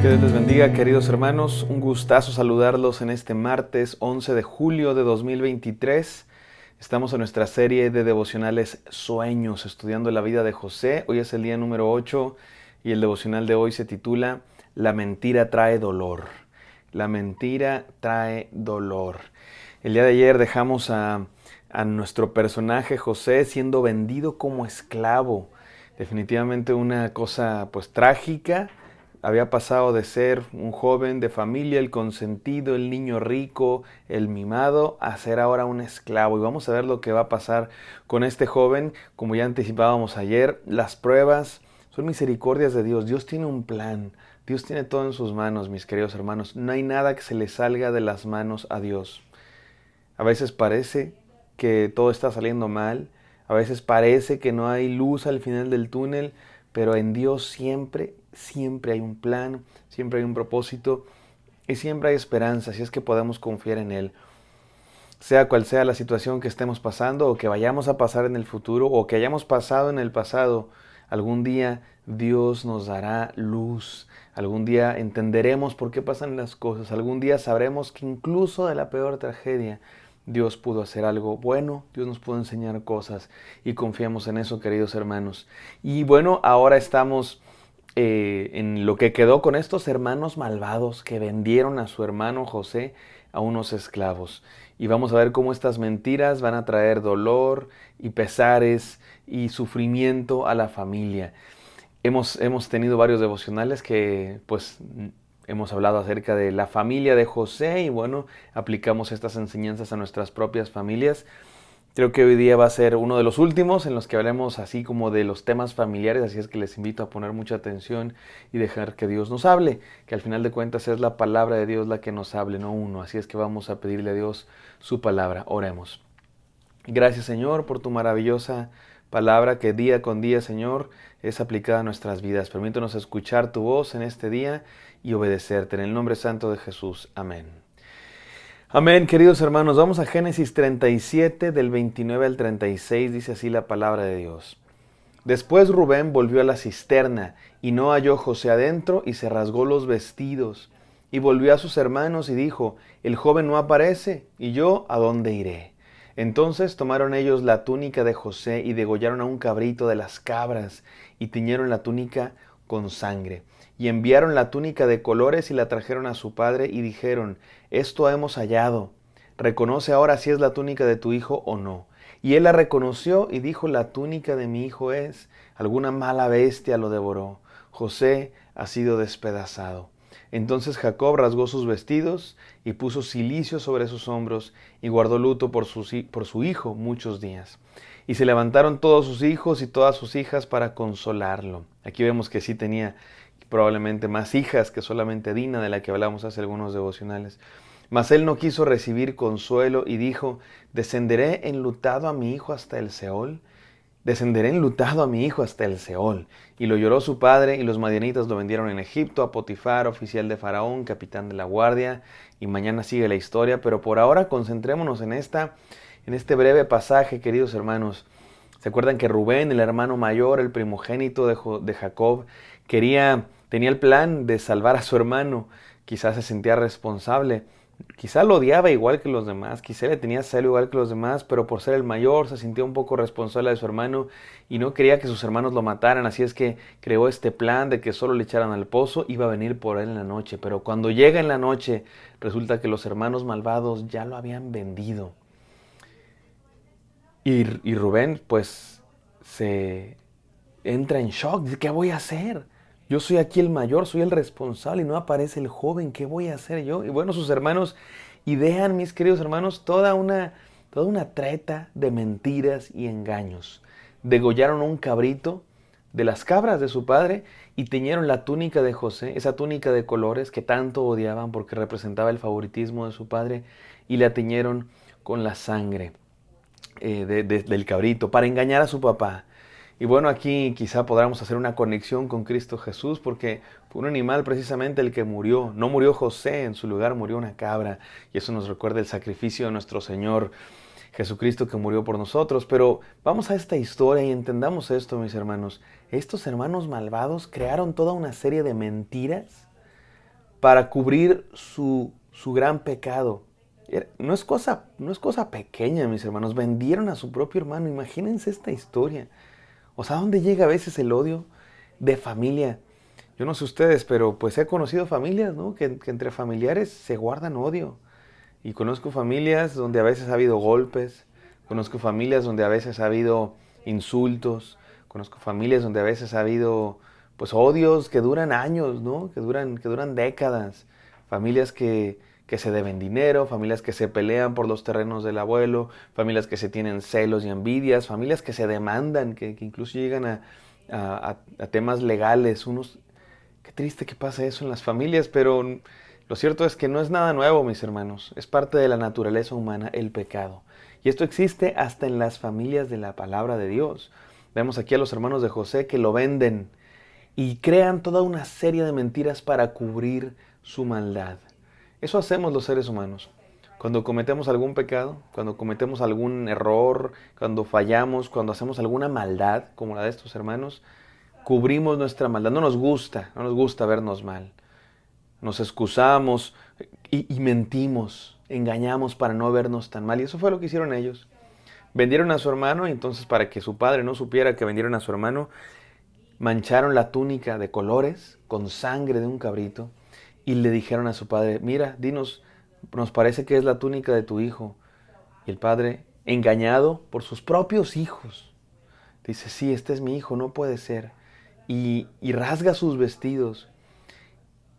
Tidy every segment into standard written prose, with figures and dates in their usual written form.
Que Dios les bendiga, queridos hermanos. Un gustazo saludarlos en este martes 11 de julio de 2023. Estamos en nuestra serie de devocionales Sueños, estudiando la vida de José. Hoy es el día número 8 y el devocional de hoy se titula La mentira trae dolor. La mentira trae dolor. El día de ayer dejamos a nuestro personaje José siendo vendido como esclavo. Definitivamente una cosa pues trágica. Había pasado de ser un joven de familia, el consentido, el niño rico, el mimado, a ser ahora un esclavo. Y vamos a ver lo que va a pasar con este joven. Como ya anticipábamos ayer, las pruebas son misericordias de Dios. Dios tiene un plan. Dios tiene todo en sus manos, mis queridos hermanos. No hay nada que se le salga de las manos a Dios. A veces parece que todo está saliendo mal. A veces parece que no hay luz al final del túnel. Pero en Dios siempre hay un plan, siempre hay un propósito y siempre hay esperanza, si es que podemos confiar en Él. Sea cual sea la situación que estemos pasando o que vayamos a pasar en el futuro o que hayamos pasado en el pasado, algún día Dios nos dará luz. Algún día entenderemos por qué pasan las cosas. Algún día sabremos que incluso de la peor tragedia Dios pudo hacer algo bueno, Dios nos pudo enseñar cosas y confiamos en eso, queridos hermanos. Y bueno, ahora estamos en lo que quedó con estos hermanos malvados que vendieron a su hermano José a unos esclavos. Y vamos a ver cómo estas mentiras van a traer dolor y pesares y sufrimiento a la familia. Hemos tenido varios devocionales que pues hemos hablado acerca de la familia de José y bueno, aplicamos estas enseñanzas a nuestras propias familias. Creo que hoy día va a ser uno de los últimos en los que hablemos así como de los temas familiares, así es que les invito a poner mucha atención y dejar que Dios nos hable, que al final de cuentas es la palabra de Dios la que nos hable, no uno. Así es que vamos a pedirle a Dios su palabra. Oremos. Gracias, Señor, por tu maravillosa palabra que día con día, Señor, es aplicada a nuestras vidas. Permítanos escuchar tu voz en este día y obedecerte. En el nombre santo de Jesús. Amén. Amén, queridos hermanos. Vamos a Génesis 37, del 29 al 36. Dice así la palabra de Dios. Después Rubén volvió a la cisterna y no halló José adentro y se rasgó los vestidos. Y volvió a sus hermanos y dijo, el joven no aparece, ¿y yo a dónde iré? Entonces tomaron ellos la túnica de José y degollaron a un cabrito de las cabras y tiñeron la túnica con sangre. Y enviaron la túnica de colores y la trajeron a su padre y dijeron, esto hemos hallado. Reconoce ahora si es la túnica de tu hijo o no. Y él la reconoció y dijo, la túnica de mi hijo es. Alguna mala bestia lo devoró. José ha sido despedazado. Entonces Jacob rasgó sus vestidos y puso cilicio sobre sus hombros y guardó luto por su hijo muchos días. Y se levantaron todos sus hijos y todas sus hijas para consolarlo. Aquí vemos que sí tenía probablemente más hijas que solamente Dina, de la que hablamos hace algunos devocionales. Mas él no quiso recibir consuelo y dijo, ¿descenderé enlutado a mi hijo hasta el Seol? Descenderé enlutado a mi hijo hasta el Seol. Y lo lloró su padre, y los madianitas lo vendieron en Egipto a Potifar, oficial de Faraón, capitán de la guardia. Y mañana sigue la historia, pero por ahora concentrémonos en este breve pasaje, queridos hermanos. ¿Se acuerdan que Rubén, el hermano mayor, el primogénito de Jacob, tenía el plan de salvar a su hermano? Quizás se sentía responsable. Quizá lo odiaba igual que los demás, quizá le tenía celo igual que los demás, pero por ser el mayor se sintió un poco responsable de su hermano y no quería que sus hermanos lo mataran, así es que creó este plan de que solo le echaran al pozo, iba a venir por él en la noche, pero cuando llega en la noche resulta que los hermanos malvados ya lo habían vendido. Y Rubén pues se entra en shock, dice, ¿qué voy a hacer? Yo soy aquí el mayor, soy el responsable y no aparece el joven, ¿qué voy a hacer yo? Y bueno, sus hermanos idean, mis queridos hermanos, toda una treta de mentiras y engaños. Degollaron un cabrito de las cabras de su padre y teñieron la túnica de José, esa túnica de colores que tanto odiaban porque representaba el favoritismo de su padre, y la teñieron con la sangre del cabrito para engañar a su papá. Y bueno, aquí quizá podamos hacer una conexión con Cristo Jesús, porque fue un animal precisamente el que murió. No murió José, en su lugar murió una cabra. Y eso nos recuerda el sacrificio de nuestro Señor Jesucristo que murió por nosotros. Pero vamos a esta historia y entendamos esto, mis hermanos. Estos hermanos malvados crearon toda una serie de mentiras para cubrir su gran pecado. No es cosa pequeña, mis hermanos. Vendieron a su propio hermano. Imagínense esta historia. O sea, ¿dónde llega a veces el odio de familia? Yo no sé ustedes, pero pues he conocido familias, ¿no? Que entre familiares se guardan odio. Y conozco familias donde a veces ha habido golpes. Conozco familias donde a veces ha habido insultos. Conozco familias donde a veces ha habido pues odios que duran años, ¿no? Que duran décadas. Familias que se deben dinero, familias que se pelean por los terrenos del abuelo, familias que se tienen celos y envidias, familias que se demandan, que incluso llegan a temas legales. Qué triste que pasa eso en las familias, pero lo cierto es que no es nada nuevo, mis hermanos. Es parte de la naturaleza humana el pecado. Y esto existe hasta en las familias de la palabra de Dios. Vemos aquí a los hermanos de José que lo venden y crean toda una serie de mentiras para cubrir su maldad. Eso hacemos los seres humanos. Cuando cometemos algún pecado, cuando cometemos algún error, cuando fallamos, cuando hacemos alguna maldad, como la de estos hermanos, cubrimos nuestra maldad. No nos gusta vernos mal. Nos excusamos y mentimos, engañamos para no vernos tan mal. Y eso fue lo que hicieron ellos. Vendieron a su hermano y entonces para que su padre no supiera que vendieron a su hermano, mancharon la túnica de colores con sangre de un cabrito y le dijeron a su padre, mira, dinos, nos parece que es la túnica de tu hijo. Y el padre, engañado por sus propios hijos, dice, sí, este es mi hijo, no puede ser. Y rasga sus vestidos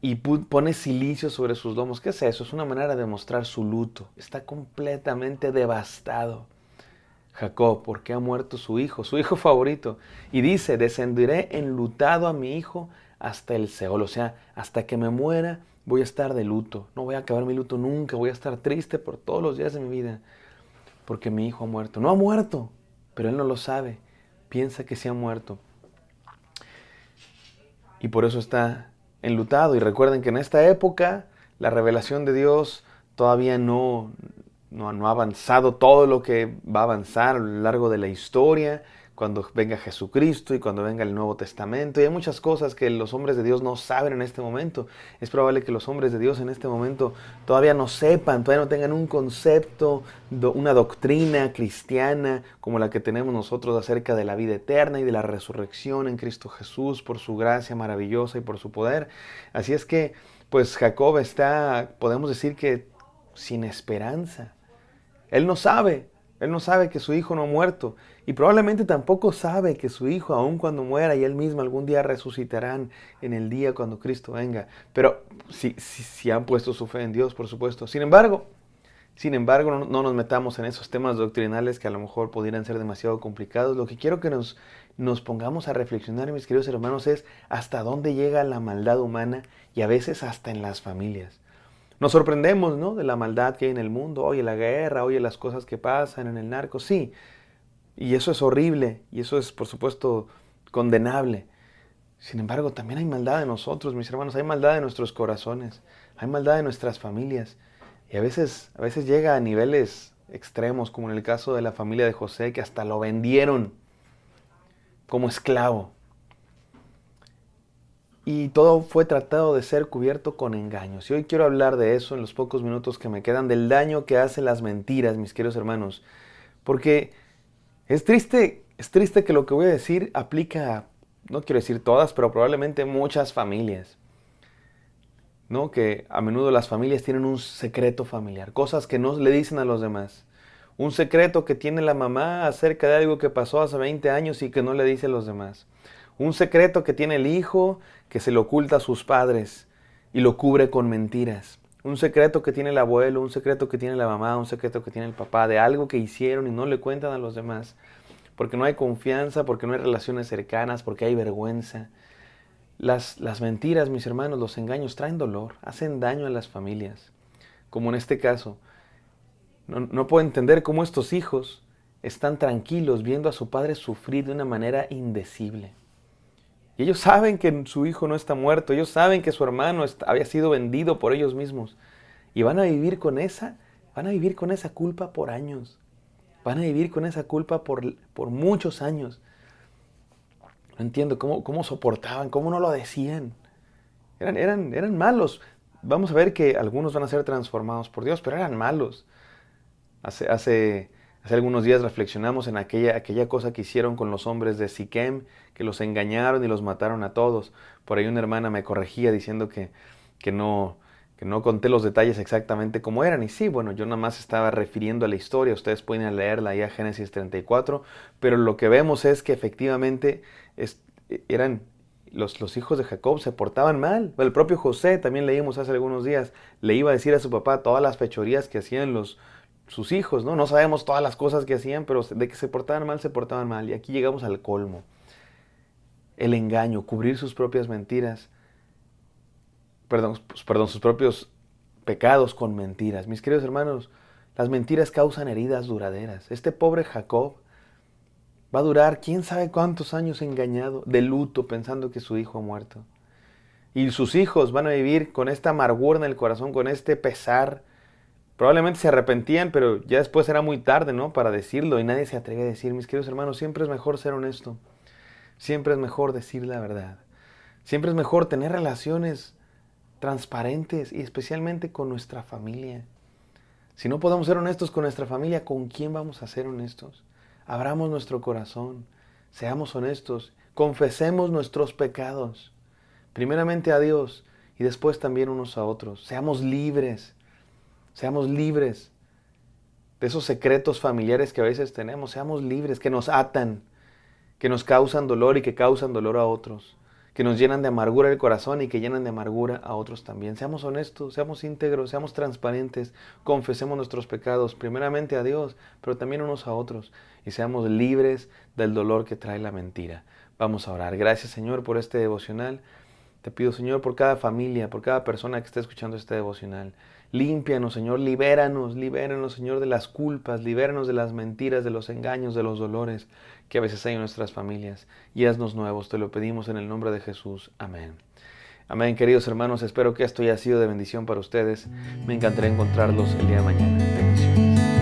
y pone cilicio sobre sus lomos. ¿Qué es eso? Es una manera de mostrar su luto. Está completamente devastado Jacob, porque ha muerto su hijo favorito. Y dice, descenderé enlutado a mi hijo hasta el Seol. O sea, hasta que me muera voy a estar de luto. No voy a acabar mi luto nunca. Voy a estar triste por todos los días de mi vida. Porque mi hijo ha muerto. No ha muerto, pero él no lo sabe. Piensa que sí ha muerto. Y por eso está enlutado. Y recuerden que en esta época la revelación de Dios todavía no ha avanzado todo lo que va a avanzar a lo largo de la historia, cuando venga Jesucristo y cuando venga el Nuevo Testamento. Y hay muchas cosas que los hombres de Dios no saben en este momento. Es probable que los hombres de Dios en este momento todavía no sepan, todavía no tengan un concepto, una doctrina cristiana como la que tenemos nosotros acerca de la vida eterna y de la resurrección en Cristo Jesús por su gracia maravillosa y por su poder. Así es que, pues Jacob está, podemos decir que sin esperanza. Él no sabe que su hijo no ha muerto y probablemente tampoco sabe que su hijo, aun cuando muera y él mismo algún día resucitarán en el día cuando Cristo venga. Pero si han puesto su fe en Dios, por supuesto. Sin embargo, no nos metamos en esos temas doctrinales que a lo mejor pudieran ser demasiado complicados. Lo que quiero que nos pongamos a reflexionar, mis queridos hermanos, es hasta dónde llega la maldad humana y a veces hasta en las familias. Nos sorprendemos, ¿no?, de la maldad que hay en el mundo. Oye, la guerra, oye, las cosas que pasan en el narco. Sí, y eso es horrible y eso es, por supuesto, condenable. Sin embargo, también hay maldad en nosotros, mis hermanos. Hay maldad en nuestros corazones. Hay maldad en nuestras familias. Y a veces llega a niveles extremos, como en el caso de la familia de José, que hasta lo vendieron como esclavo. Y todo fue tratado de ser cubierto con engaños. Y hoy quiero hablar de eso en los pocos minutos que me quedan, del daño que hacen las mentiras, mis queridos hermanos. Porque es triste que lo que voy a decir aplica a, no quiero decir todas, pero probablemente muchas familias. ¿No? Que a menudo las familias tienen un secreto familiar, cosas que no le dicen a los demás. Un secreto que tiene la mamá acerca de algo que pasó hace 20 años y que no le dice a los demás. Un secreto que tiene el hijo que se lo oculta a sus padres y lo cubre con mentiras. Un secreto que tiene el abuelo, un secreto que tiene la mamá, un secreto que tiene el papá de algo que hicieron y no le cuentan a los demás. Porque no hay confianza, porque no hay relaciones cercanas, porque hay vergüenza. Las mentiras, mis hermanos, los engaños traen dolor, hacen daño a las familias. Como en este caso. No puedo entender cómo estos hijos están tranquilos viendo a su padre sufrir de una manera indecible. Y ellos saben que su hijo no está muerto, ellos saben que su hermano había sido vendido por ellos mismos. Y van a vivir con esa culpa por años. Van a vivir con esa culpa por muchos años. No entiendo cómo soportaban, cómo no lo decían. Eran malos. vamos a ver que algunos van a ser transformados por Dios, pero eran malos. Hace algunos días reflexionamos en aquella cosa que hicieron con los hombres de Siquem, que los engañaron y los mataron a todos. Por ahí una hermana me corregía diciendo que no, que no conté los detalles exactamente como eran. Y sí, bueno, yo nada más estaba refiriendo a la historia. Ustedes pueden leerla ahí a Génesis 34, pero lo que vemos es que efectivamente eran los hijos de Jacob se portaban mal. El propio José, también leímos hace algunos días, le iba a decir a su papá todas las fechorías que hacían sus hijos, ¿no? No sabemos todas las cosas que hacían, pero de que se portaban mal, se portaban mal. Y aquí llegamos al colmo. El engaño, cubrir sus propias mentiras, perdón, sus propios pecados con mentiras. Mis queridos hermanos, las mentiras causan heridas duraderas. Este pobre Jacob va a durar quién sabe cuántos años engañado, de luto, pensando que su hijo ha muerto. Y sus hijos van a vivir con esta amargura en el corazón, con este pesar. Probablemente se arrepentían, pero ya después era muy tarde, ¿no? Para decirlo y nadie se atreve a decir. Mis queridos hermanos, siempre es mejor ser honesto. Siempre es mejor decir la verdad. Siempre es mejor tener relaciones transparentes y especialmente con nuestra familia. Si no podemos ser honestos con nuestra familia, ¿con quién vamos a ser honestos? Abramos nuestro corazón, seamos honestos, confesemos nuestros pecados, primeramente a Dios y después también unos a otros. Seamos libres de esos secretos familiares que a veces tenemos, seamos libres, que nos atan, que nos causan dolor y que causan dolor a otros, que nos llenan de amargura el corazón y que llenan de amargura a otros también. Seamos honestos, seamos íntegros, seamos transparentes, confesemos nuestros pecados, primeramente a Dios, pero también unos a otros, y seamos libres del dolor que trae la mentira. Vamos a orar. Gracias, Señor, por este devocional. Te pido, Señor, por cada familia, por cada persona que esté escuchando este devocional. Límpianos, Señor, libéranos, Señor, de las culpas, libéranos de las mentiras, de los engaños, de los dolores que a veces hay en nuestras familias. Y haznos nuevos, te lo pedimos en el nombre de Jesús. Amén. Amén, queridos hermanos, espero que esto haya sido de bendición para ustedes. Me encantaría encontrarlos el día de mañana. Bendiciones.